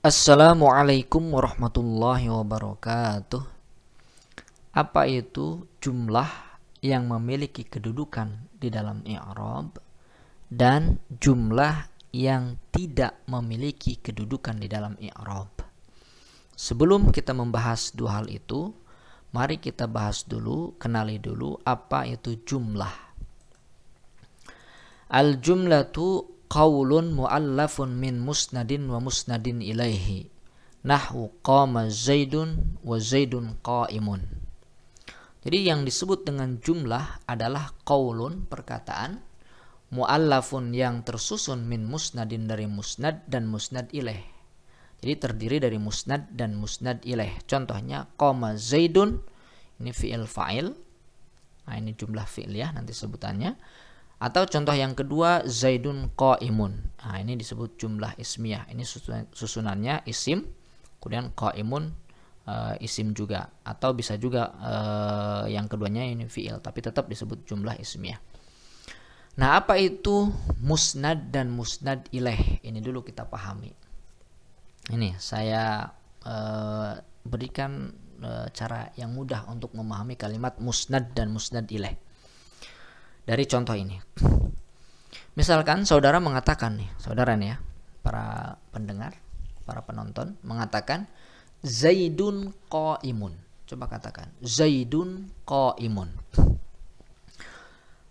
Assalamualaikum warahmatullahi wabarakatuh. Apa itu jumlah yang memiliki kedudukan di dalam i'rab dan jumlah yang tidak memiliki kedudukan di dalam i'rab? Sebelum kita membahas dua hal itu, mari kita bahas dulu, kenali dulu apa itu jumlah. Al-jumlatu qaulun mu'allafun min musnadin wa musnadin ilaihi nahwu qama zaidun wa zaidun qaimun. Jadi yang disebut dengan jumlah adalah qaulun, perkataan, mu'allafun yang tersusun min musnadin dari musnad dan musnad ilaih. Jadi terdiri dari musnad dan musnad ilaih. Contohnya qama zaidun, ini fi'il fa'il. Nah, ini jumlah fi'liyah nanti sebutannya. Atau contoh yang kedua zaidun qaimun. Nah, ini disebut jumlah ismiyah. Ini susunannya isim, kemudian qaimun isim juga. Atau bisa juga yang keduanya ini fi'il, tapi tetap disebut jumlah ismiyah. Nah, apa itu musnad dan musnad ilaih? Ini dulu kita pahami. Ini saya berikan cara yang mudah untuk memahami kalimat musnad dan musnad ilaih. Dari contoh ini, misalkan saudara mengatakan nih, saudara nih ya, para pendengar, para penonton mengatakan Zaidun qaimun. Coba katakan Zaidun qaimun.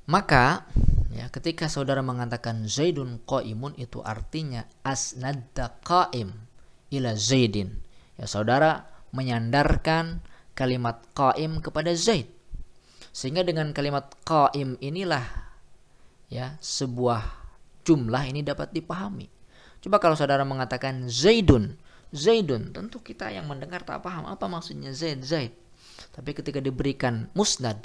Maka ya, ketika saudara mengatakan Zaidun qaimun, itu artinya asnadda qaim ila Zaidin. Ya, saudara menyandarkan kalimat qaim kepada Zaid. Sehingga dengan kalimat qaim inilah ya sebuah jumlah ini dapat dipahami. Coba kalau saudara mengatakan Zaidun, Zaidun, tentu kita yang mendengar tak paham apa maksudnya Zaid, Zaid. Tapi ketika diberikan musnad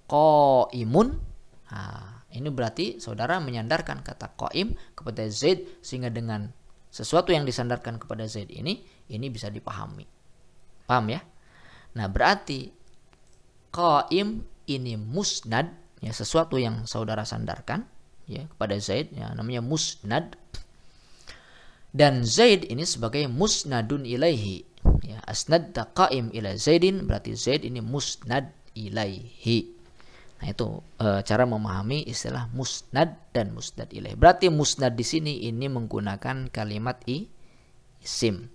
qaimun, nah, ini berarti saudara menyandarkan kata qaim kepada Zaid, sehingga dengan sesuatu yang disandarkan kepada Zaid ini bisa dipahami. Paham ya? Nah, berarti qaim ini musnad, ya, sesuatu yang saudara sandarkan ya kepada Zaid, ya, namanya musnad. Dan Zaid ini sebagai musnadun ilaihi, ya, asnadda qaim ila Zaidin, berarti Zaid ini musnad ilaihi. Nah, itu cara memahami istilah musnad dan musnad ilaihi. Berarti musnad di sini ini menggunakan kalimat isim.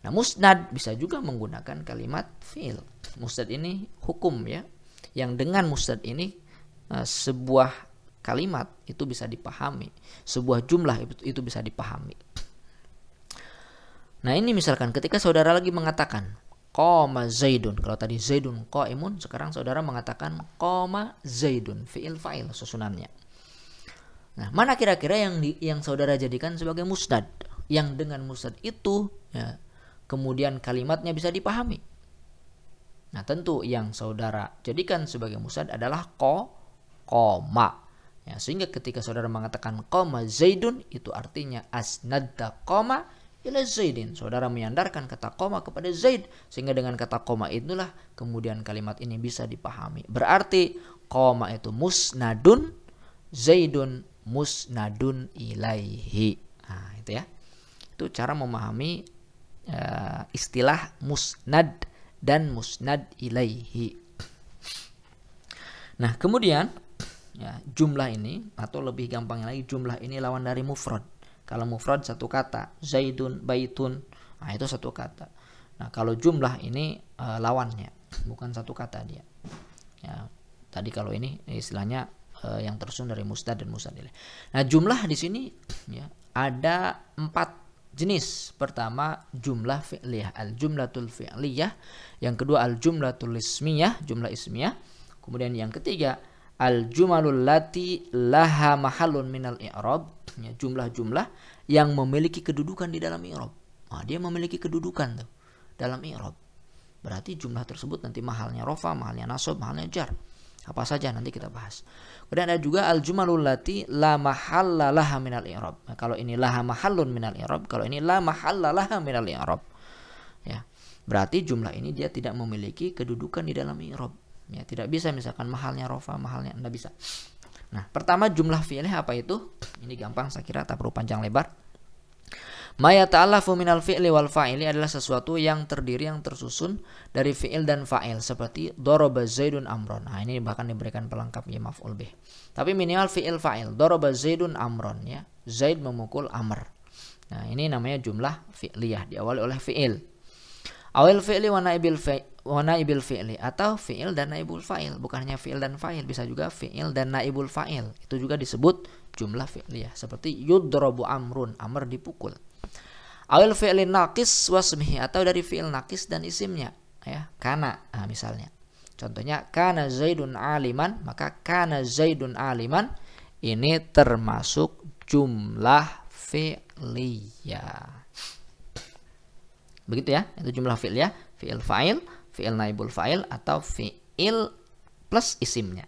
Nah, musnad bisa juga menggunakan kalimat fi'il. Musnad ini hukum ya, yang dengan musnad ini sebuah kalimat itu bisa dipahami, sebuah jumlah itu bisa dipahami. Nah, ini misalkan ketika saudara lagi mengatakan qama zaidun, kalau tadi zaidun qaimun, sekarang saudara mengatakan qama zaidun, fi'il fa'il susunannya. Nah, mana kira-kira yang saudara jadikan sebagai musnad, yang dengan musnad itu ya, kemudian kalimatnya bisa dipahami? Nah, tentu yang saudara jadikan sebagai musnad adalah qoma. Ya, sehingga ketika saudara mengatakan qoma zaidun, itu artinya asnadda qoma ila zaidin. Saudara menyandarkan kata qoma kepada Zaid, sehingga dengan kata qoma itulah kemudian kalimat ini bisa dipahami. Berarti qoma itu musnadun, zaidun musnadun ilaihi. Nah, itu ya. Itu cara memahami istilah musnad dan musnad ilaihi. Nah, kemudian ya, jumlah ini, atau lebih gampang lagi, jumlah ini lawan dari mufrad. Kalau mufrad satu kata, zaidun, baitun, nah itu satu kata. Nah, kalau jumlah ini lawannya, bukan satu kata dia. Ya, tadi kalau ini istilahnya yang tersusun dari musnad dan musnad ilaihi. Nah, jumlah di sini ya ada 4 jenis. Pertama, jumlah fi'liyah, al-jumlatul fi'liyah. Yang kedua, al-jumlatul ismiyah, jumlah ismiyah. Kemudian yang ketiga, al-jumalul lati laha mahallun minal i'rab, ya, jumlah-jumlah yang memiliki kedudukan di dalam i'rab. Nah, dia memiliki kedudukan tuh dalam i'rab. Berarti jumlah tersebut nanti mahalnya rofa, mahalnya nasab, mahalnya jar. Apa saja nanti kita bahas. Kemudian ada juga al-jumalul lati la mahalla laha minal i'rab. Nah, kalau ini laha mahallun minal i'rab, kalau ini la mahalla laha minal i'rab. Ya. Berarti jumlah ini dia tidak memiliki kedudukan di dalam i'rab. Ya, tidak bisa misalkan mahalnya rofa, mahalnya enggak bisa. Nah, pertama jumlah fi'ilnya apa itu? Ini gampang saya kira, tak perlu panjang lebar. Ma yata'allafu minal fi'li wal fa'ili adalah sesuatu yang terdiri, yang tersusun dari fi'il dan fa'il, seperti daraba Zaidun amron. Nah, ini bahkan diberikan pelengkap ya maf'ul bih. Tapi minimal fi'il fa'il. Daraba Zaidun amron ya. Zaid memukul Amr. Nah, ini namanya jumlah fi'liyah, diawali oleh fi'il. Awil fi'li wa naibil fi'li, atau fi'il dan naibul fa'il. Bukan hanya fi'il dan fa'il, bisa juga fi'il dan naibul fa'il. Itu juga disebut jumlah fi'liyah. Seperti yudrabu amrun, Amr dipukul. Awil fi'li naqis wasmihi, atau dari fi'il naqis dan isimnya ya, kana. Nah, misalnya contohnya kana Zaidun aliman, maka kana Zaidun aliman ini termasuk jumlah fi'liyah. Begitu ya, itu jumlah fi'liyah, fi'il fa'il, fi'il naibul fa'il, atau fi'il plus isimnya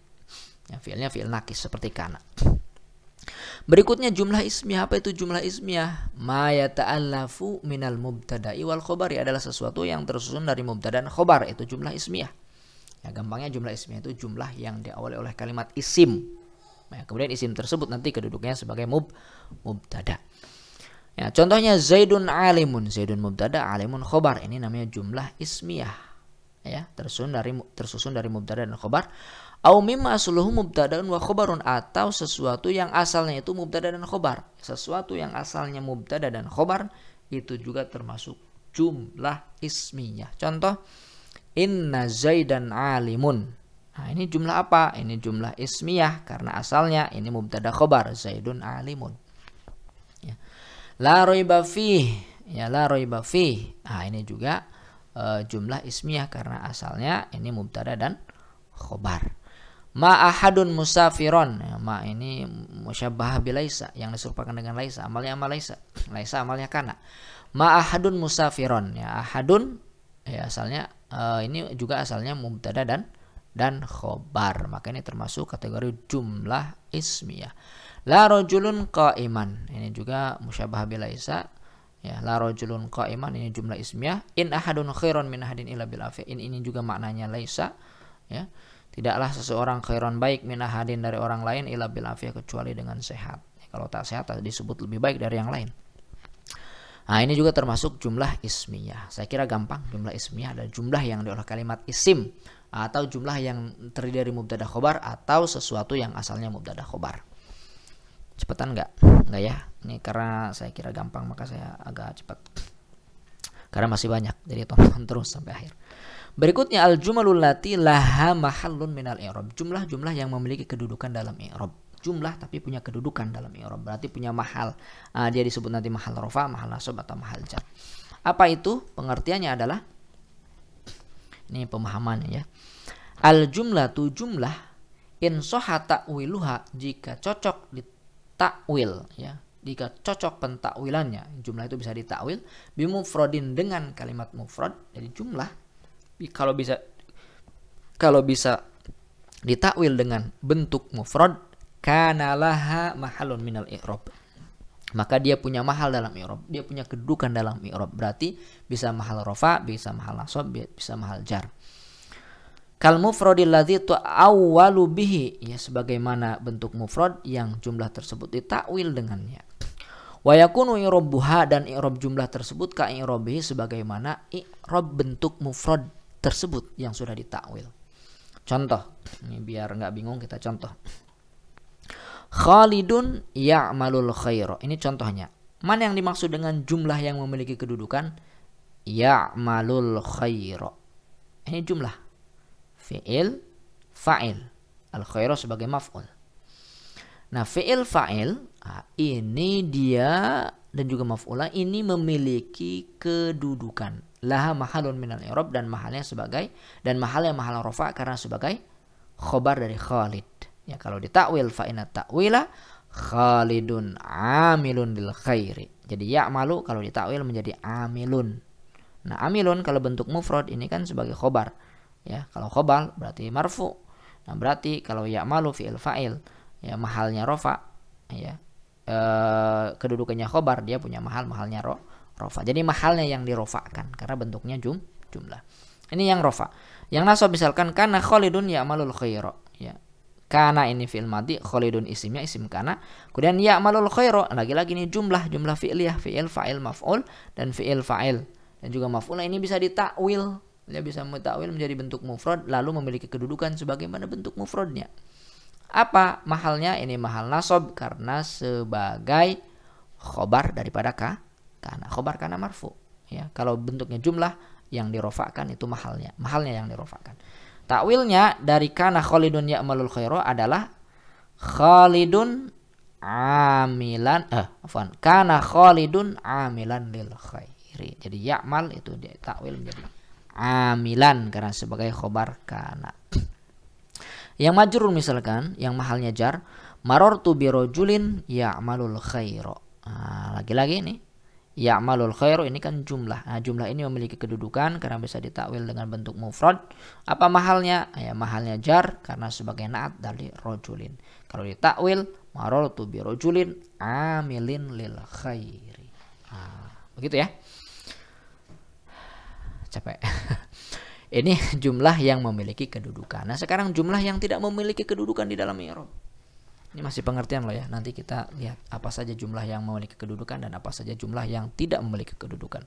ya, fi'ilnya fi'il naqis seperti kana. Berikutnya jumlah ismiyah. Apa itu jumlah ismiyah? Ma yata'allafu minal mubtada'i wal khobari, adalah sesuatu yang tersusun dari mubtada dan khobar. Itu jumlah ismiyah. Ya, gampangnya jumlah ismiyah itu jumlah yang diawali oleh kalimat isim. Ya, kemudian isim tersebut nanti kedudukannya sebagai mubtada. Ya, contohnya Zaidun alimun, Zaidun mubtada, alimun khobar. Ini namanya jumlah ismiyah. Ya, tersusun dari mubtada dan khobar. Au mimma asluhu mubtada'un wa khobarun, atau sesuatu yang asalnya itu mubtada dan khobar. Sesuatu yang asalnya mubtada dan khobar itu juga termasuk jumlah ismiyah. Contoh, inna Zaidan alimun. Nah, ini jumlah apa? Ini jumlah ismiyah karena asalnya ini mubtada khobar, Zaidun alimun. Ya. La raiba fih, ya la raiba fih. Nah, ini juga jumlah ismiyah karena asalnya ini mubtada dan khobar. Ma ahadun musafiron, ya, ma ini musyabbah bilaisa, yang diserupakan dengan laisa, amalnya amal laisa, laisa amalnya kana. Ma ahadun musafiron, ya ahadun ya asalnya ini juga asalnya mubtada dan khobar, maka ini termasuk kategori jumlah ismiyah. La rajulun qa'iman, ini juga musyabbah bilaisa, ya la rajulun qa'iman, ini jumlah ismiyah. In ahadun khairon min ahadin illa bil afi, ini juga maknanya laisa, ya. Tidaklah seseorang khairon baik min ahadin dari orang lain illa bil afiyah, kecuali dengan sehat. Kalau tak sehat disebut lebih baik dari yang lain. Nah, ini juga termasuk jumlah ismiyah. Saya kira gampang. Jumlah ismiyah adalah jumlah yang diolah kalimat isim, atau jumlah yang terdiri dari mubtada khobar, atau sesuatu yang asalnya mubtada khobar. Cepetan nggak? Nggak ya? Ini karena saya kira gampang maka saya agak cepat. Karena masih banyak, jadi tonton terus sampai akhir. Berikutnya al-jumalul lati laha mahallun minal i'rab. Jumlah-jumlah yang memiliki kedudukan dalam i'rab. Jumlah tapi punya kedudukan dalam i'rab, berarti punya mahal. Dia disebut nanti mahal rafa, mahal nasab, atau mahal jar. Apa itu? Pengertiannya adalah, ini pemahamannya ya. Al-jumlatu jumlah in sahha ta'wiluha, jika cocok ditakwil ya. Jika cocok pentakwilannya, jumlah itu bisa ditakwil bimufradin, dengan kalimat mufrad. Jadi jumlah kalau bisa ditakwil dengan bentuk mufrad, kana laha mahallun minal i'rab, maka dia punya mahal dalam i'rab, dia punya kedudukan dalam i'rab. Berarti bisa mahal rafa, bisa mahal nasab, bisa mahal jar. Kal mufradil ladzi tu'awwalu bihi, ya sebagaimana bentuk mufrad yang jumlah tersebut ditakwil dengannya. Wa yakunu i'rabuha, dan i'rab jumlah tersebut ka i'rabihi, sebagaimana i'rab bentuk mufrad tersebut yang sudah ditakwil. Contoh, ini biar nggak bingung kita contoh. Khalidun ya'malul khaira. Ini contohnya. Mana yang dimaksud dengan jumlah yang memiliki kedudukan? Ya'malul khaira. Ini jumlah. Fi'il, fa'il. Al khaira sebagai maf'ul. Nah, fi'il fa'il ini dia dan juga maf'ula ini memiliki kedudukan. Laha mahalun minal i'rab, dan mahalnya mahal rafa karena sebagai khobar dari Khalid. Ya, kalau ditakwil fa inna ta'wila Khalidun amilun lil khairi. Jadi ya'malu kalau ditakwil menjadi amilun. Nah, amilun kalau bentuk mufrad ini kan sebagai khobar. Ya, kalau khobar berarti marfu. Nah, berarti kalau ya'malu fi'il fa'il, ya mahalnya rafa, ya. Kedudukannya khobar, dia punya mahalnya rofa. Jadi mahalnya yang dirofakan karena bentuknya jumlah. Ini yang rofa. Yang nasab misalkan kana Khalidun ya'malul khaira, ya. Kana ini fi'il madhi, Khalidun isimnya isim kana. Kemudian ya'malul khairu, lagi-lagi nih jumlah fi'liyah, fi'il, fa'il, maf'ul dan fi'il fa'il. Dan juga maf'ul ini bisa ditakwil. Dia bisa mentakwil menjadi bentuk mufrad lalu memiliki kedudukan sebagaimana bentuk mufradnya. Apa mahalnya? Ini mahal nasab karena sebagai khobar daripada kana. Khobar kana marfu. Ya, kalau bentuknya jumlah yang dirofakkan itu mahalnya yang dirofakkan. Takwilnya dari kana Khalidun ya'malul khairu adalah Khalidun amilan kana Khalidun amilan lil khairi. Jadi ya'mal itu dia takwil menjadi amilan karena sebagai khobar kana. Yang majrur misalkan yang mahalnya jar, marartu bi rajulin ya'malul khairu. Lagi-lagi nih ya'malul khairu ini kan jumlah. Jumlah ini memiliki kedudukan karena bisa ditakwil dengan bentuk mufrad. Apa mahalnya? Ya, mahalnya jar karena sebagai naat dari rajulin. Kalau ditakwil marartu bi rajulin amilin lil khairi. Begitu ya. Capek. Ini jumlah yang memiliki kedudukan. Nah, sekarang jumlah yang tidak memiliki kedudukan di dalam i'rab. Ini masih pengertian loh ya. Nanti kita lihat apa saja jumlah yang memiliki kedudukan dan apa saja jumlah yang tidak memiliki kedudukan.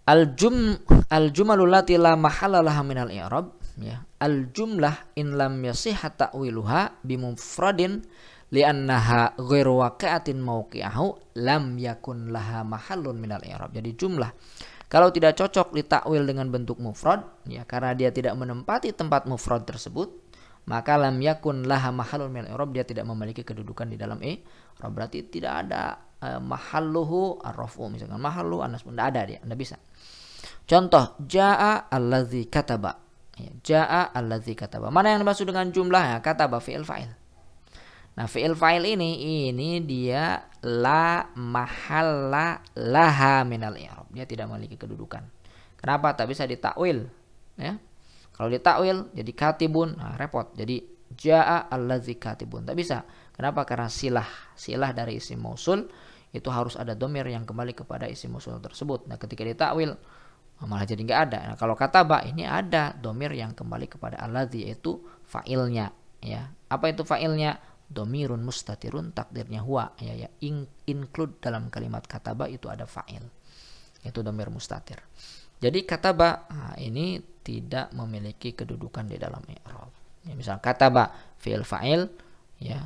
Al-jumalul lati la mahalla laha minal i'rab, ya. Al-jumlah in lam yasihha ta'wiluha bimufradin li'annaha ghairu waqi'atin mawqi'ahu lam yakun laha mahallun minal i'rab. Jadi jumlah kalau tidak cocok ditakwil dengan bentuk mufrad, ya karena dia tidak menempati tempat mufrad tersebut, maka lam yakun laha mahallun minal i'rab, dia tidak memiliki kedudukan di dalam i'rab. Berarti tidak ada mahalluhu ar-raf'u, misalkan mahallu an-nasb, tidak ada dia, tidak bisa. Contoh, jaa allazi kataba. Ya, jaa allazi kataba. Mana yang dimaksud dengan jumlah? Ya, kataba fi'il fa'il. Nah, fi'il fa'il ini dia la mahalla laha minal i'rab. Dia tidak memiliki kedudukan. Kenapa? Tak bisa ditakwil, ya. Kalau ditakwil jadi katibun, repot. Jadi jaa allazi katibun. Tak bisa. Kenapa? Karena silah dari isim mausul itu harus ada domir yang kembali kepada isim mausul tersebut. Nah, ketika ditakwil malah jadi nggak ada. Nah, kalau kataba ini ada domir yang kembali kepada allazi, yaitu fa'ilnya, ya. Apa itu fa'ilnya? Domirun mustatirun, takdirnya huwa, ya include dalam kalimat kataba itu ada fa'il, itu domir mustatir. Jadi kataba ini tidak memiliki kedudukan di dalam i'rab. Ya, misal kataba fi'il fa'il, ya,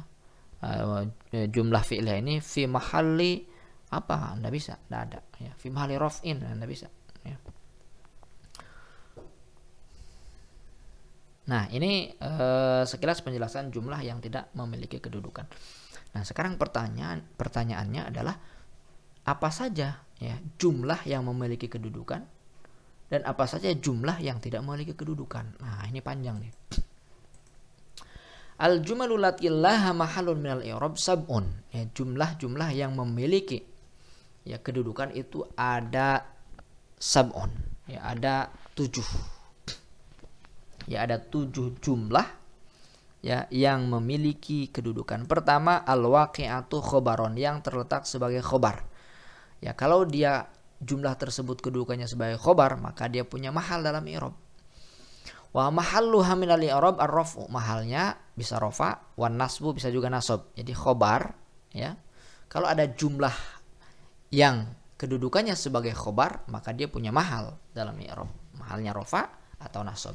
jumlah fi'ilnya ini fi mahalli apa? Anda bisa, tidak ada. Ya, fi mahalli raf'in, Anda bisa. Ya. Nah, ini sekilas penjelasan jumlah yang tidak memiliki kedudukan. Nah, sekarang pertanyaannya adalah apa saja ya jumlah yang memiliki kedudukan dan apa saja jumlah yang tidak memiliki kedudukan. Nah, ini panjang nih. Al-jumalul lati laha mahallun minal i'rab sab'un. Ya, jumlah-jumlah yang memiliki ya kedudukan itu ada sab'un. Ya, ada 7. Ya, ada 7 jumlah ya yang memiliki kedudukan. Pertama, al-waqi'atu khobaron, yang terletak sebagai khobar. Ya, kalau dia jumlah tersebut kedudukannya sebagai khobar, maka dia punya mahal dalam i'rab. Wa mahalluha minal i'rab ar-raf'u, mahalnya bisa rafa, wan nasbu bisa juga nasab. Jadi khobar, ya. Kalau ada jumlah yang kedudukannya sebagai khobar, maka dia punya mahal dalam i'rab. Mahalnya rafa atau nasab.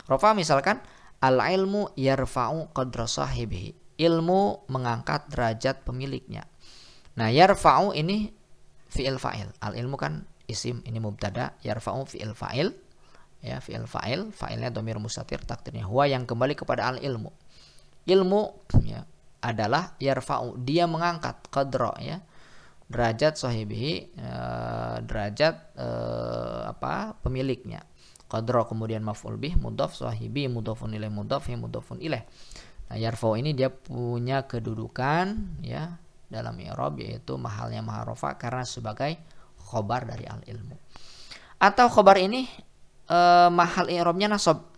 Rafa misalkan al-ilmu yarfa'u qadra sahibihi. Ilmu mengangkat derajat pemiliknya. Nah, yarfa'u ini fi'il fa'il. Al-ilmu kan isim, ini mubtada. Yarfa'u fi'il fa'il. Ya, fi'il fa'il, fa'ilnya dhamir mustatir, takdirnya huwa yang kembali kepada al-ilmu. Ilmu ya adalah yarfa'u, dia mengangkat qadra ya. Derajat sahibihi, derajat pemiliknya. Qadra kemudian maf'ul bih, mudhaf, sahibi mudhafun ilaih, mudhaf, mudhafun ilaih. Nah, yarfa'u ini dia punya kedudukan ya dalam i'rab, yaitu mahalnya mahal rafa karena sebagai khobar dari al-ilmu. Atau khobar ini mahal i'rabnya nasab.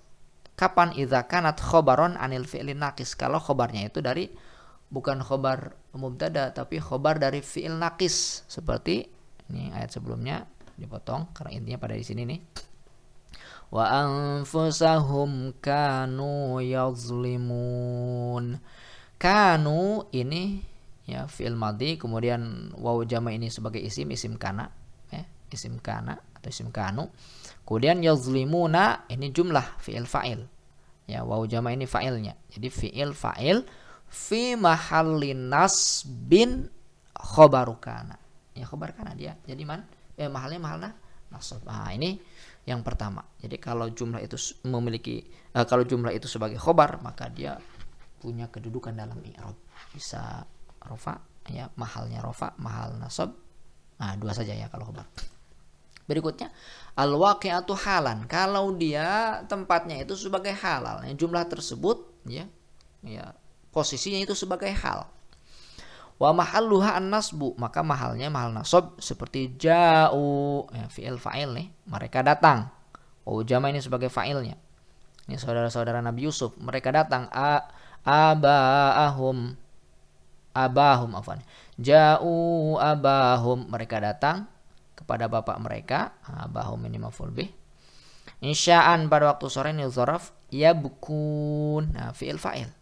Kapan? Idza kanat khobaron anil fi'lin naqis. Kalau khobarnya itu dari bukan khobar mubtada tapi khobar dari fi'il naqis. Seperti ini ayat sebelumnya dipotong karena intinya pada di sini nih. wa anfusahum kanu yazlimun. Kanu ini ya fi'il madhi, kemudian waw jama ini sebagai isim kana, ya, isim kana atau isim kanu. Kemudian yazlimuna ini jumlah fi'il fa'il. Ya, waw jama ini fa'ilnya. Jadi fi'il fa'il fi mahallin nasbin khobaru kana. Ya, khobar kana dia. Jadi mahalnya mahal nasab. Nah, ini yang pertama. Jadi kalau jumlah itu kalau jumlah itu sebagai khobar, maka dia punya kedudukan dalam i'rab. Bisa rofa, ya, mahalnya rofa, mahal nasab. Nah, dua saja ya kalau khobar. Berikutnya al-waqi'atu halan. Kalau dia tempatnya itu sebagai halal, ya, jumlah tersebut ya posisinya itu sebagai hal. Wa mahalluha an-nasbu, maka mahalnya mahal nasab seperti ja'u, ya, fi'il fa'il nih, mereka datang. Wa jama ini sebagai fa'ilnya. Ini saudara-saudara Nabi Yusuf, mereka datang. Abahum afwan. Ja'u abahum, mereka datang kepada bapak mereka. Abahum ini maf'ul bih. Insya'an pada waktu sore ini dzaraf yabkun. Nah, fi'il fa'il.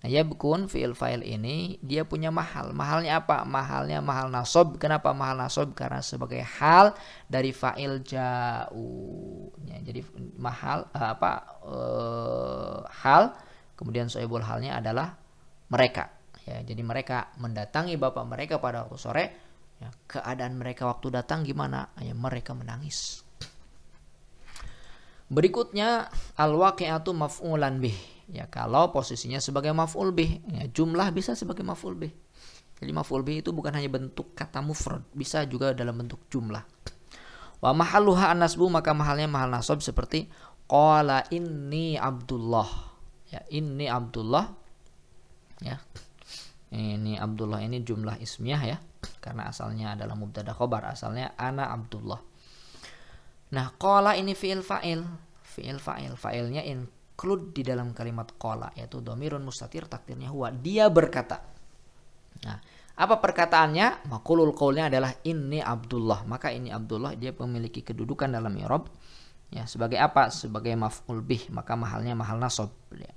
Nah, yabkun fi'il fa'il ini dia punya mahal. Mahalnya apa? Mahalnya mahal nasab. Kenapa mahal nasab? Karena sebagai hal dari fa'il ja'u. Ya, jadi mahal hal, kemudian soebul halnya adalah mereka. Ya, jadi mereka mendatangi bapak mereka pada waktu sore. Ya, keadaan mereka waktu datang gimana? Ya, mereka menangis. Berikutnya al-waqi'atu maf'ulan bih. Ya, kalau posisinya sebagai maf'ul bih, ya, jumlah bisa sebagai maf'ul bih. Jadi maf'ul bih itu bukan hanya bentuk kata mufrad, bisa juga dalam bentuk jumlah. Wa mahalluha an-nasbu, maka mahalnya mahal nasab seperti qala inni Abdullah. Ya, inni Abdullah. Ya. Ini Abdullah ini jumlah ismiyah ya, karena asalnya adalah mubtada khobar, asalnya ana Abdullah. Nah, qala ini fi'il fa'il. Fi'il fa'il, fa'ilnya include di dalam kalimat qala, yaitu dhamirun mustatir takdirnya huwa, dia berkata. Nah, apa perkataannya? Maqulul qaulnya adalah inni Abdullah. Maka ini Abdullah dia memiliki kedudukan dalam i'rab ya sebagai apa? Sebagai maf'ul bih, maka mahalnya mahal nasab. Ya.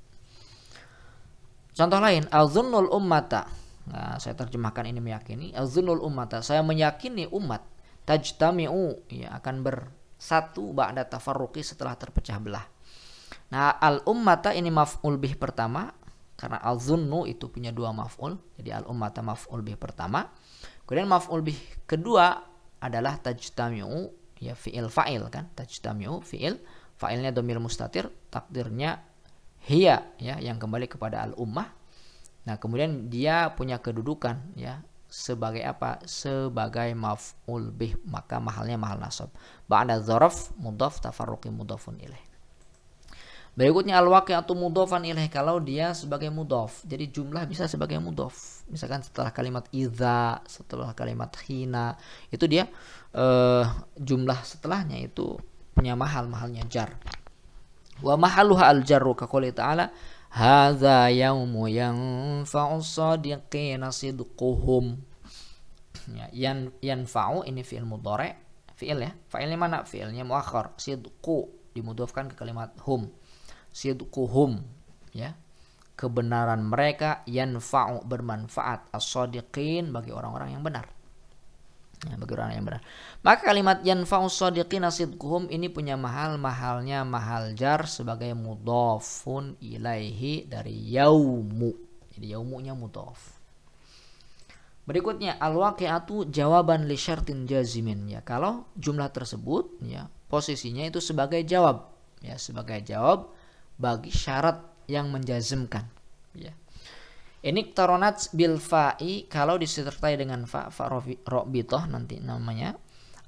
Contoh lain, azunnul ummata. Nah, saya terjemahkan ini meyakini. Azunnul ummata, saya meyakini umat tajtami'u, ya, akan bersatu ba'da tafarruqi, setelah terpecah belah. Nah, al ummata ini maf'ul bih pertama, karena azunnu itu punya dua maf'ul. Jadi al ummata maf'ul bih pertama. Kemudian maf'ul bih kedua adalah tajtami'u, ya, fi'il fa'il kan. Tajtami'u fi'il, fa'ilnya dhamir mustatir, takdirnya hiya, ya, yang kembali kepada al-ummah. Nah, kemudian dia punya kedudukan ya sebagai apa? Sebagai maf'ul bih, maka mahalnya mahal nasab. Ba'da dzaraf mudhaf tafarruqi mudhafun ilaih. Berikutnya al-waqi'atu mudhafan ilaih, kalau dia sebagai mudhaf. Jadi jumlah bisa sebagai mudhaf. Misalkan setelah kalimat idza, setelah kalimat hina, itu dia jumlah setelahnya itu punya mahalnya jar. Wa mahalluha al-jarru kaqouli ta'ala hadza yaumu yanfa'u shadiqina sidquhum. Ya, yanfa'u ini fi'il mudhari', fi'il ya. Fa'ilnya mana? Fi'ilnya muakhar. Sidqu dimudhafkan ke kalimat hum. Sidquhum, ya. Kebenaran mereka, yanfa'u bermanfaat, as-shadiqin bagi orang-orang yang benar. Ya, bagi orang yang benar. Maka kalimat yanfa'u shadiqina sidquhum ini punya mahalnya mahal jar sebagai mudhafun ilaihi dari yaumu. Jadi yaumunya mudhaf. Berikutnya al-waqi'atu jawaban li syartin jazimin, ya, kalau jumlah tersebut ya posisinya itu sebagai jawab, ya, sebagai jawab bagi syarat yang menjazmkan, ya. Ini taronat bil fa'i, kalau disertai dengan fa robitoh nanti namanya,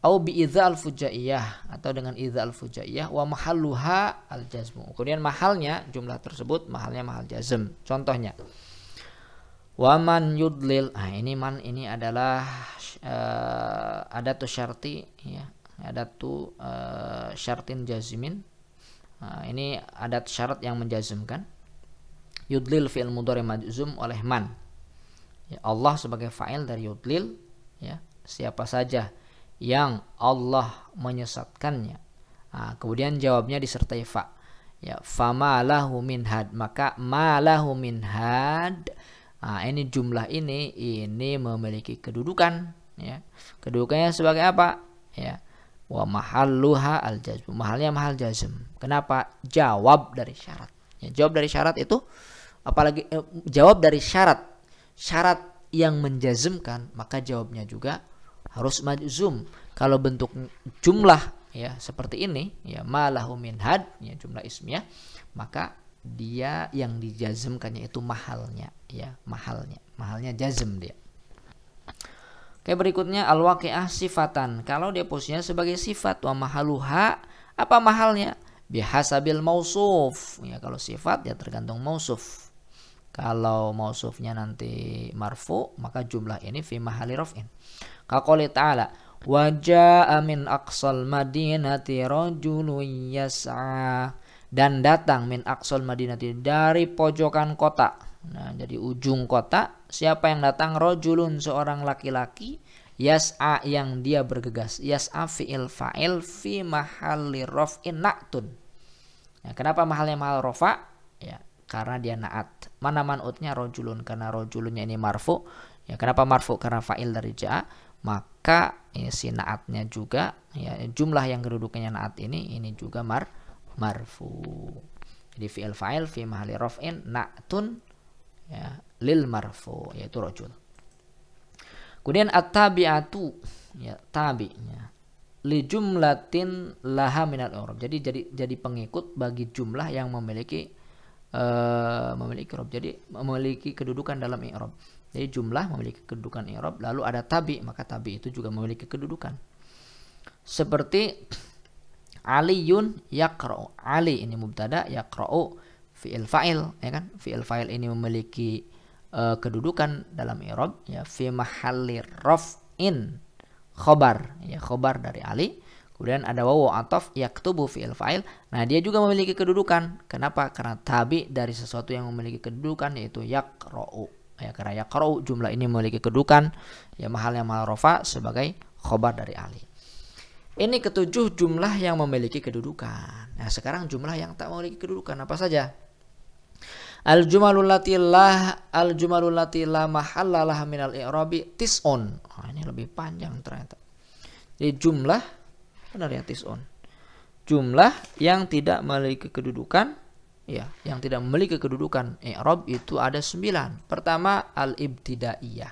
au bi idza al fujaiyah, atau dengan idza al fujaiyah, wa mahalluha al jazmu. Kemudian mahalnya jumlah tersebut mahalnya mahal jazm. Contohnya wa man yudlil. Nah, ini man ini adalah adatu syarti, ya, adatu syartin jazimin. Nah, ini adat syarat yang menjazmkan. Yudlil fi'il mudhari majzum oleh man. Ya, Allah sebagai fa'il dari yudlil, ya, siapa saja yang Allah menyesatkannya Nah, kemudian jawabnya disertai fa. Ya, fama lahu min had, maka ma lahu min had. Nah, ini jumlah ini memiliki kedudukan, ya. Kedudukannya sebagai apa? Ya. Wa mahalluha al jazm. Mahalnya mahal jazm. Kenapa? Jawab dari syarat. Ya, jawab dari syarat itu apalagi jawab dari syarat. Syarat yang menjazmkan, maka jawabnya juga harus majzum. Kalau bentuk jumlah ya seperti ini, ya malahu min had, ya jumlah ismiyah, maka dia yang dijazmkannya itu mahalnya, ya mahalnya jazm dia. Oke, berikutnya al-waqi'ah sifatan. Kalau dia posisinya sebagai sifat, wa mahaluha, apa mahalnya? Bihasabil mausuf. Ya, kalau sifat ya tergantung mausuf. Kalau mausufnya nanti marfu, maka jumlah ini fi mahali raf'in. Kaqouli ta'ala, wa jaa'a min aqsal madinati rajulun yas'a. Dan datang min aqsal madinati, dari pojokan kota. Nah, jadi ujung kota, siapa yang datang? Rajulun, seorang laki-laki, yas'a, yang dia bergegas. Yas'a fi'il fa'il fi mahalli raf'in na'tun. Ya, kenapa mahalnya mahal rafa? Ya, karena dia na'at. Mana man'utnya? Rajulun, karena rajulunnya ini marfu. Ya, kenapa marfu? Karena fa'il dari ja'a. Maka ya, si na'atnya juga, ya, jumlah yang kedudukannya na'at ini juga marfu. Jadi fi'il fa'il fi mahalli raf'in na'tun, ya, lil marfu, yaitu rajul. Kemudian at-tabi'atu, ya, tabi'nya li jumlatin laha minal i'rab. Jadi pengikut bagi jumlah yang memiliki i'rab. Jadi memiliki kedudukan dalam i'rab. Jadi jumlah memiliki kedudukan i'rab, lalu ada tabi, maka tabi itu juga memiliki kedudukan. Seperti Aliyun yaqra'u. Ali ini mubtada, yaqra'u fi'il fa'il, ya kan? Fi'il fa'il ini memiliki kedudukan dalam i'rab, ya, fi mahalli raf'in khobar, ya, khobar dari Ali. Kemudian ada wawu ataf, yaktubu fi'il fa'il. Nah, dia juga memiliki kedudukan. Kenapa? Karena tabi dari sesuatu yang memiliki kedudukan, yaitu yaqra'u. Ya, karena yaqra'u jumlah ini memiliki kedudukan, ya, mahalnya mahal rafa sebagai khobar dari Ali. Ini ketujuh jumlah yang memiliki kedudukan. Nah, sekarang jumlah yang tak memiliki kedudukan apa saja? Al-jumalul lati la mahalla laha minal i'rabi tis'un. Oh, ini lebih panjang ternyata. Jadi jumlah, benar ya, tis'un. Jumlah yang tidak memiliki kedudukan, ya, yang tidak memiliki kedudukan i'rab itu ada 9. Pertama al-ibtidaiyah.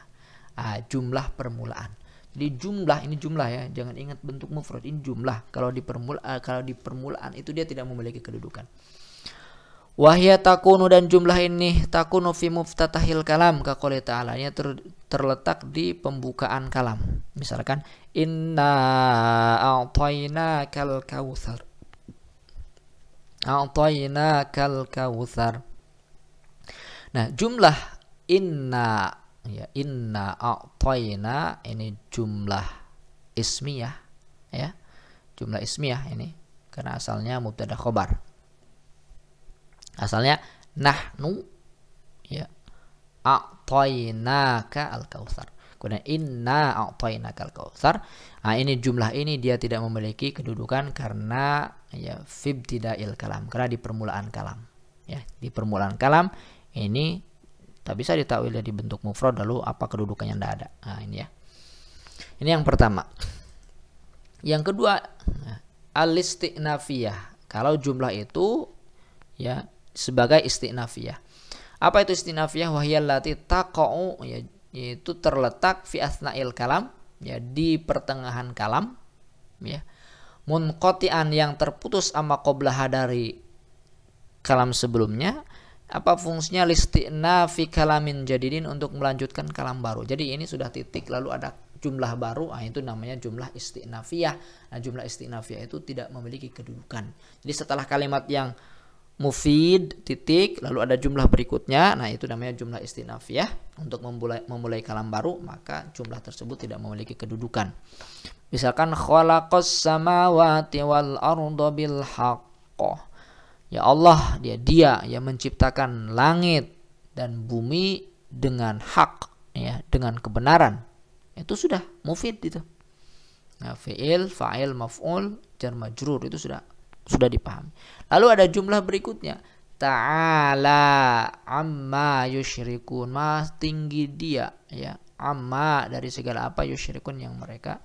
Jumlah permulaan. Jadi jumlah, ini jumlah ya, jangan ingat bentuk mufrad, ini jumlah. Kalau di permulaan itu dia tidak memiliki kedudukan. Wahya takunu, dan jumlah ini takunu fi muftatahil kalam, kaqouli ta'ala, nya terletak di pembukaan kalam. Misalkan inna a'tainakal kautsar. A'tainakal kautsar. Nah, jumlah inna, ya, inna a'tayna ini jumlah ismiyah, ya, jumlah ismiyah ini karena asalnya mubtada khobar, asalnya nahnu, ya, a'tainaka al-kautsar. Kemudian inna a'tainaka al-kautsar. Nah, ini jumlah ini dia tidak memiliki kedudukan karena, ya, fibtida'il kalam, karena di permulaan kalam, ya, di permulaan kalam ini tak bisa ditakwil di bentuk mufrad, lalu apa kedudukannya, tidak ada. Nah, ini ya. Ini yang pertama. Yang kedua, al-istinafiyah. Kalau jumlah itu, ya, sebagai istinafiyah. Apa itu istinafiyah? Wahyallati taqa'u, ya, yaitu terletak fi asna'il kalam, ya, di pertengahan kalam, ya. Munqati'an, yang terputus amma qablaha, dari kalam sebelumnya. Apa fungsinya? Listina fi kalamin jadidin, untuk melanjutkan kalam baru. Jadi ini sudah titik lalu ada jumlah baru, itu namanya jumlah istinafiyah. Nah, jumlah istinafiyah itu tidak memiliki kedudukan. Jadi setelah kalimat yang mufid titik lalu ada jumlah berikutnya, nah itu namanya jumlah istinafiyah. Untuk memulai kalam baru, maka jumlah tersebut tidak memiliki kedudukan. Misalkan khalaqas samawati wal arda bil haqq. Ya Allah, dia yang menciptakan langit dan bumi dengan hak, ya, dengan kebenaran. Itu sudah mufid itu. Nah, fi'il, fa'il, maf'ul, jar majrur itu sudah dipahami. Lalu ada jumlah berikutnya. Ta'ala amma yusyrikun. Maha tinggi dia, ya. Amma dari segala apa yusyrikun yang mereka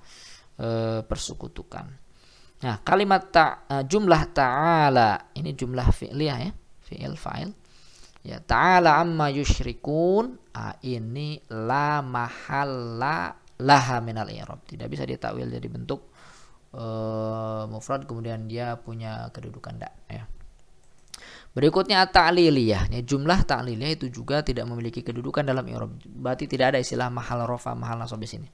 persekutukan. Nah, kalimat jumlah ta'ala ini jumlah fi'liyah, ya. Fi'il, fa'il. Ya, ta'ala amma yusyrikun. Ini la mahalla laha minal i'rab. Tidak bisa ditakwil jadi bentuk mufrad kemudian dia punya kedudukan da, ya. Berikutnya at-ta'liliyah. Ya, jumlah ta'liliyah itu juga tidak memiliki kedudukan dalam i'rab. Berarti tidak ada istilah mahal rafa, mahal nasab di sini.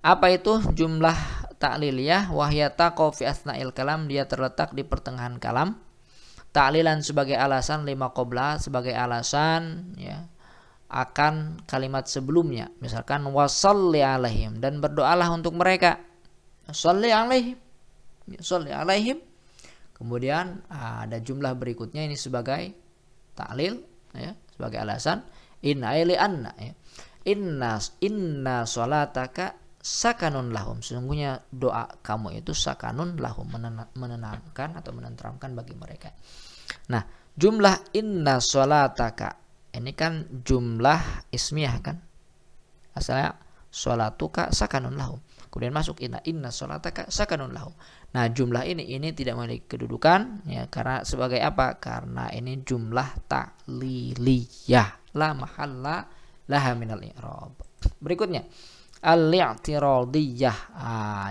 Apa itu jumlah ta'liliyah? Wahya taqau fi asna'il kalam, dia terletak di pertengahan kalam. Ta'lilan sebagai alasan, lima qabla sebagai alasan, ya, akan kalimat sebelumnya. Misalkan wasalli alaihim, dan berdoalah untuk mereka. Salli alaihim, ya, salli alaihim. Kemudian ada jumlah berikutnya ini sebagai ta'lil, ya, sebagai alasan. Inna ili anna, ya. Inna salataka sakanun lahum. Sesungguhnya doa kamu itu sakanun lahum, menenangkan atau menenteramkan bagi mereka. Nah, jumlah inna salataka ini kan jumlah ismiyah kan. Asalnya salatuka sakanun lahum. Kemudian masuk inna salataka sakanun lahum. Nah, jumlah ini tidak memiliki kedudukan, ya, karena sebagai apa? Karena ini jumlah ta'liliyah, la mahalla laha minal i'rab. Berikutnya al-i'tiradiyah.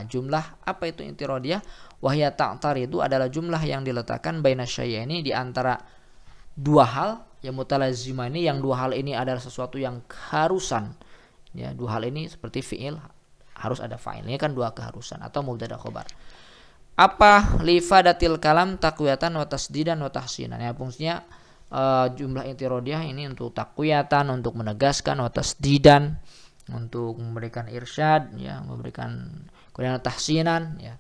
Jumlah apa itu i'tiradiyah? Wahya ta'taridu adalah jumlah yang diletakkan baina syai'aini, di antara dua hal yang mutalazimani, yang dua hal ini adalah sesuatu yang keharusan. Ya, dua hal ini seperti fi'il harus ada fa'il. Ini kan dua keharusan atau mubtada khobar. Apa? Lifadatil kalam takwiyatan wa tasdidan wa tahsinan. Ya, fungsinya jumlah i'tiradiyah ini untuk takwiyatan, untuk menegaskan, wa tasdidan, untuk memberikan irsyad, ya, memberikan, kemudian tahsinan, ya.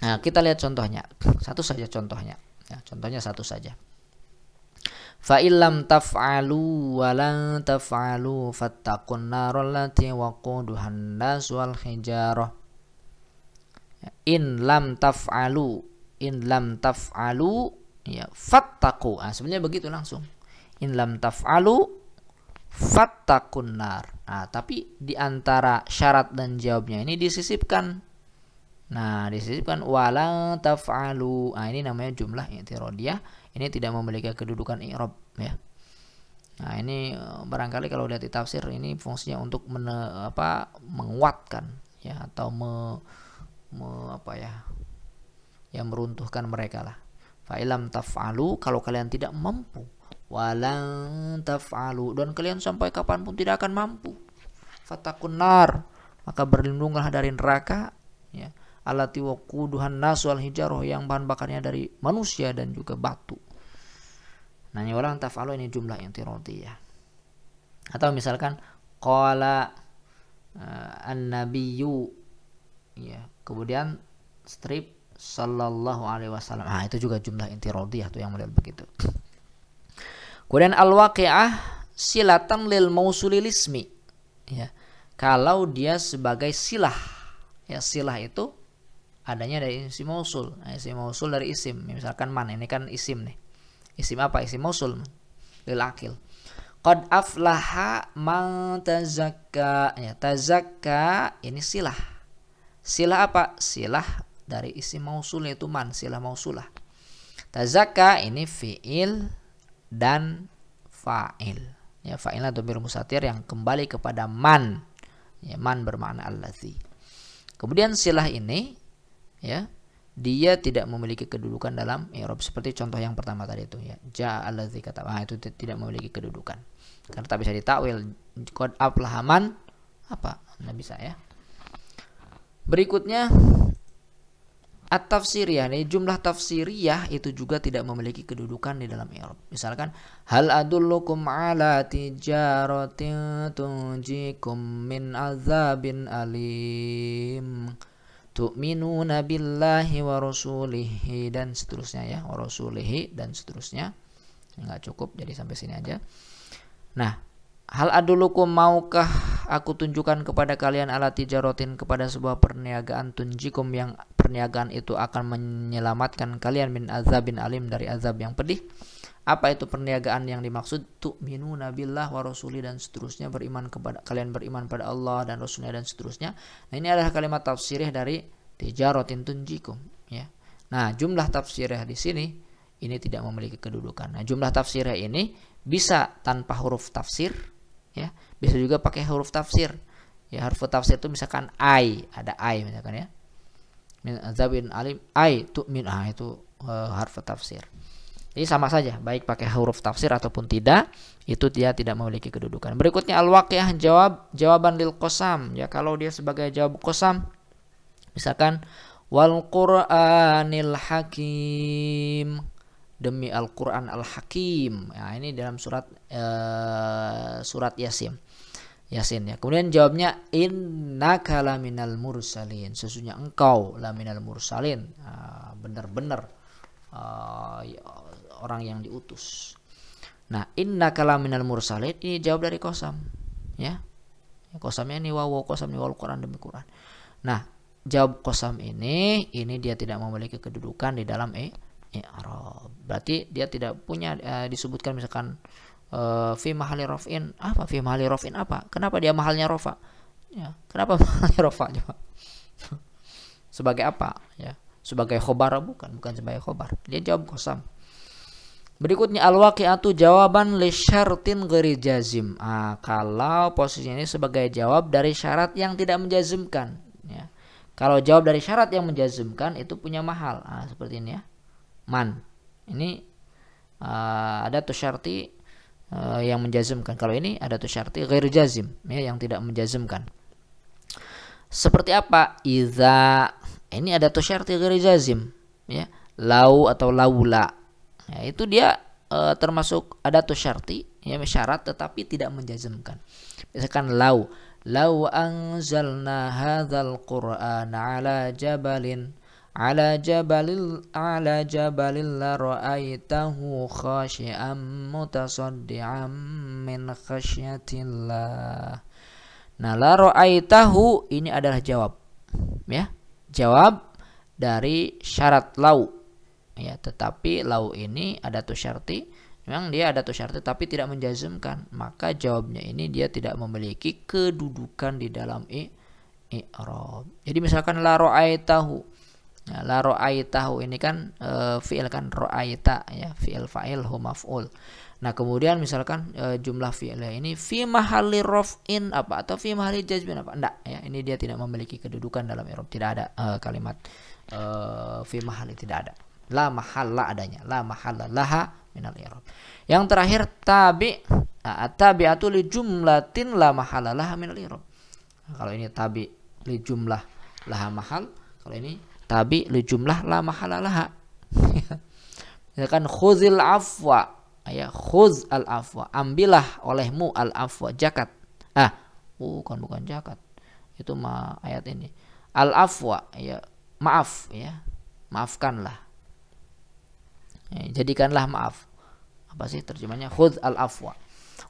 Nah, kita lihat contohnya. Satu saja contohnya. Ya, contohnya satu saja. Fa illam taf'alu wa lan taf'alu fattaqun naral lati waquduhan nas wal hijarah. In lam taf'alu, ya, fattaqu. Sebenarnya begitu langsung. In lam taf'alu fattaqun nar. Tapi di antara syarat dan jawabnya ini disisipkan. Nah, disisipkan wala taf'alu. Ini namanya jumlah i'tiradiyah. Ini tidak memiliki kedudukan i'rab, ya. Nah, ini barangkali kalau lihat di tafsir ini fungsinya untuk menguatkan, ya, atau meruntuhkan mereka lah. Fa ilam taf'alu, kalau kalian tidak mampu, walan taf'alu, dan kalian sampai kapanpun tidak akan mampu, fatakun nar, maka berlindunglah dari neraka, ya, allati waquduhan nas wal hijarah, yang bahan bakarnya dari manusia dan juga batu. Nah, ini walan taf'alu ini jumlah i'tiradiyah. Atau misalkan qala an-nabiyyu, ya, kemudian strip sallallahu alaihi wasallam. Itu juga jumlah i'tiradiyah tuh yang model begitu. Kemudian al-waqi'ah silatan lil mausulil ismi, ya. Kalau dia sebagai silah, ya, silah itu adanya dari isim mausul. Isim mausul dari isim. Misalkan man, ini kan isim nih. Isim apa? Isim mausul lil akil. Qad aflaha man tazakka. Ya, tazakka ini silah. Silah apa? Silah dari isim mausul yaitu man, silah mausulah. Tazakka ini fi'il dan fa'il. Ya, fa'ilnya dhamir mustatir yang kembali kepada man. Ya, man bermakna allazi. Kemudian silah ini, ya, dia tidak memiliki kedudukan dalam i'rab seperti contoh yang pertama tadi itu, ya. Ja allazi kata. Itu tidak memiliki kedudukan. Karena tak bisa ditakwil. Qad aflaha man apa? Enggak bisa, ya. Berikutnya at-tafsiriyah. Ini jumlah tafsiriyah itu juga tidak memiliki kedudukan di dalam i'rab. Misalkan hal adullukum ala tijaratin tunjikum min azabin alim tu'minuna billahi wa rasulihi, dan seterusnya, ya, wa rasulihi dan seterusnya. Enggak cukup, jadi sampai sini aja. Nah, hal adullukum, maukah aku tunjukkan kepada kalian ala tijarotin, kepada sebuah perniagaan, tunjikum yang perniagaan itu akan menyelamatkan kalian min azabin alim, dari azab yang pedih. Apa itu perniagaan yang dimaksud? Tu'minuna billah wa rasuli, dan seterusnya, beriman kepada kalian, beriman pada Allah dan Rasulnya, dan seterusnya. Nah, ini adalah kalimat tafsirih dari tijarotin tunjikum, ya. Nah, jumlah tafsirih di sini ini tidak memiliki kedudukan. Nah, jumlah tafsirih ini bisa tanpa huruf tafsir, ya, bisa juga pakai huruf tafsir. Ya, huruf tafsir itu misalkan ai, ada ai misalkan, ya. Min azabin alim, ai tu'min, itu huruf tafsir. Jadi sama saja, baik pakai huruf tafsir ataupun tidak, itu dia tidak memiliki kedudukan. Berikutnya al-waqiah, jawaban lil qasam, ya, kalau dia sebagai jawab qasam, misalkan wal qur'anil hakim, demi Al-Qur'an Al-Hakim. Nah, ini dalam surat Yasin. Ya. Kemudian jawabnya innaka laminal mursalin, sesungguhnya engkau laminal mursalin, benar-benar orang yang diutus. Nah, innaka laminal mursalin ini jawab dari qasam, ya. Qasamnya ini wawu qasam, ini wal Qur'an, demi Qur'an. Nah, jawab qasam ini dia tidak memiliki kedudukan di dalam i'rab. Berarti dia tidak punya disebutkan misalkan fi mahalli raf'in. Apa fi mahalli raf'in apa? Kenapa dia mahalnya rafa? Ya, kenapa mahalnya rafa coba? Sebagai apa, ya? Sebagai khobar? Bukan sebagai khobar. Dia jawab qasam. Berikutnya al-waqi'atu jawaban li syartin ghairi jazim. Kalau posisinya ini sebagai jawab dari syarat yang tidak menjazmkan, ya. Kalau jawab dari syarat yang menjazmkan itu punya mahal. Seperti ini, ya. Man. Ini ada tu syarti yang menjazmkan. Kalau ini ada tu syarti ghair jazim, ya, yang tidak menjazmkan. Seperti apa? Iza. Ini ada tu syarti ghair jazim, ya. Lau atau laula. Ya, itu dia termasuk ada tu syarti, ya, syarat tetapi tidak menjazmkan. Misalkan lau anzalna hadzal qur'ana ala jabalin la ra'aitahu khashi'an mutasaddian min khasyatillah. Nah, la ra'aitahu ini adalah jawab, ya, jawab dari syarat lau, ya, tetapi lau ini ada tu syarti, memang dia ada tu syarti tapi tidak menjazmkan, maka jawabnya ini dia tidak memiliki kedudukan di dalam i'rab. Jadi misalkan la ra'aitahu. Nah, la ra'aitahu ini kan fi'il kan, ra'aita, ya, fi'il fa'il hu maf'ul. Nah, kemudian misalkan jumlah fi'ilnya ini fi mahalli raf'in apa atau fi mahalli jazmin apa? Enggak, ya, ini dia tidak memiliki kedudukan dalam i'rab. Tidak ada kalimat fi mahalli, tidak ada. La mahalla adanya, la mahalla laha minal i'rab. Yang terakhir tabi'atu li jumlatin la mahalla laha minal i'rab. Kalau ini tabi li jumlah laha mahal, kalau ini tabi li jumlah la mahalla laha. Misalkan khuzil afwa, ya, khuz al afwa, ambillah olehmu al afwa, zakat. Bukan zakat. Itu ayat ini. Al afwa, ya, maaf, ya, maafkanlah. Ya, jadikanlah maaf. Apa sih terjemahnya? Khudz al afwa.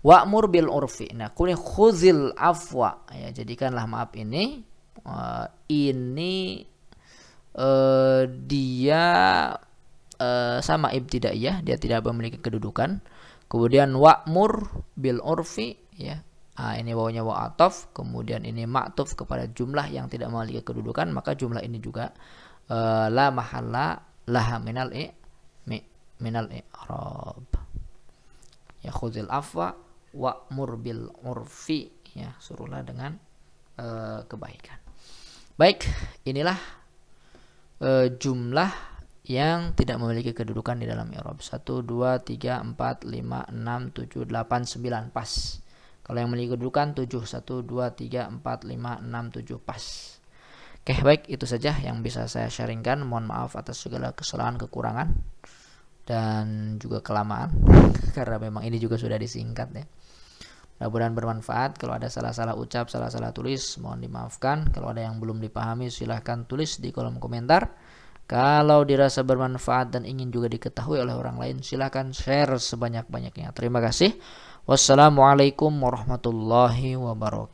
Wa'mur bil urfi. Nah, kuni khuzil afwa, ya, jadikanlah maaf ini dia sama ibtidaiyah, dia tidak memiliki kedudukan. Kemudian wa'mur bil urfi, ya. Ini wawunya wa ataf, kemudian ini ma'tuf kepada jumlah yang tidak memiliki kedudukan, maka jumlah ini juga la mahalla laha minal i'rab. Ya, khuzil afwa wa'mur bil urfi, ya, suruhlah dengan kebaikan. Baik, inilah jumlah yang tidak memiliki kedudukan di dalam i'rab. 1 2 3 4 5 6 7 8 9 pas. Kalau yang memiliki kedudukan 7, 1 2 3 4 5 6 7 pas. Oke, baik, itu saja yang bisa saya sharingkan. Mohon maaf atas segala kesalahan, kekurangan dan juga kelamaan karena memang ini juga sudah disingkat, ya. Mudah-mudahan bermanfaat. Kalau ada salah-salah ucap, salah-salah tulis, mohon dimaafkan. Kalau ada yang belum dipahami, silahkan tulis di kolom komentar. Kalau dirasa bermanfaat dan ingin juga diketahui oleh orang lain, silahkan share sebanyak-banyaknya. Terima kasih. Wassalamualaikum warahmatullahi wabarakatuh.